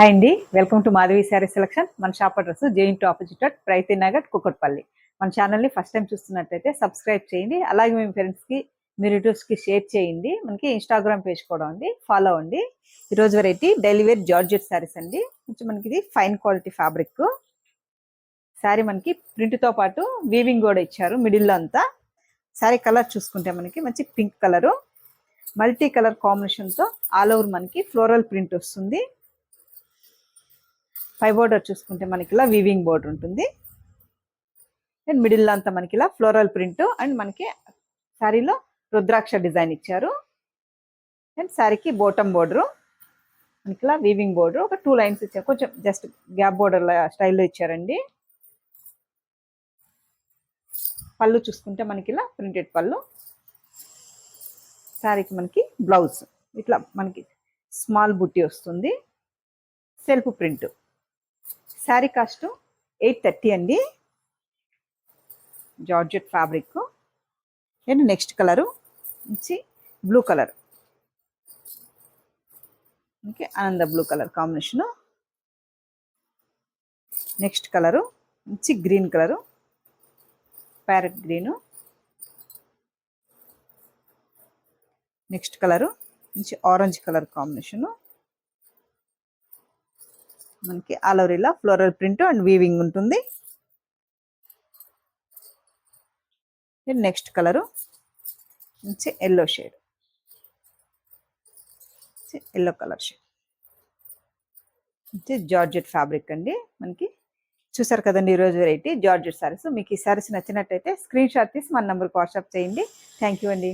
Hi అండి, welcome to Madhavi saree selection. మన shop address JN opposite Pragathi Nagar Kukatpally. మన ఛానల్ని ఫస్ట్ టైం చూస్తున్నట్లయితే సబ్స్క్రైబ్ చేయండి. అలాగే మీ ఫ్రెండ్స్కి మీ రిలేటివ్స్కి షేర్ చేయండి. మనకి ఇన్స్టాగ్రామ్ పేజ్ కూడా ఉంది, ఫాలో అండి. ఈరోజు variety daily wear georgette sarees అండి. కొంచెం మనకి ఇది ఫైన్ క్వాలిటీ ఫ్యాబ్రిక్ శారీ. మనకి ప్రింట్తో పాటు వీవింగ్ కూడా ఇచ్చారు మిడిల్లో అంతా. శారీ కలర్ చూసుకుంటే మనకి మంచి పింక్ కలరు, మల్టీ కలర్ కాంబినేషన్తో ఆల్ ఓవర్ మనకి ఫ్లోరల్ ప్రింట్ వస్తుంది. పై బోర్డర్ చూసుకుంటే మనకి ఇలా వీవింగ్ బోర్డర్ ఉంటుంది. అండ్ మిడిల్లో అంతా మనకి ఇలా ఫ్లోరల్ ప్రింట్ అండ్ మనకి శారీలో రుద్రాక్ష డిజైన్ ఇచ్చారు. అండ్ శారీకి బోటమ్ బోర్డరు మనకి ఇలా వీవింగ్ బోర్డర్ ఒక 2 లైన్స్ ఇచ్చారు. కొంచెం జస్ట్ గ్యాప్ బోర్డర్ స్టైల్లో ఇచ్చారండి. పళ్ళు చూసుకుంటే మనకి ఇలా ప్రింటెడ్ పళ్ళు. శారీకి మనకి బ్లౌజ్ ఇట్లా మనకి స్మాల్ బుట్టి వస్తుంది, సెల్ఫ్ ప్రింట్. శారీ కాస్ట్ 830 అండి. Georgette fabric. And next colour నుంచి బ్లూ కలర్, ఓకే, ఆనంద blue colour combination. Next colour నుంచి green colour, parrot green. Next colour నుంచి ఆరెంజ్ కలర్ కాంబినేషను. మనకి ఆల్ ఓవర్ ఇలా ఫ్లోరల్ ప్రింట్ అండ్ వీవింగ్ ఉంటుంది. Next colour నుంచి yellow shade, yellow colour shade నుంచి georgette fabric అండి. మనకి చూసారు కదండి ఈరోజు వెరైటీ జార్జెట్ శారీస్. మీకు ఈ శారీస్ నచ్చినట్టయితే స్క్రీన్ షాట్ తీసి మన నెంబర్కి వాట్సాప్ చేయండి. థ్యాంక్ యూ అండి.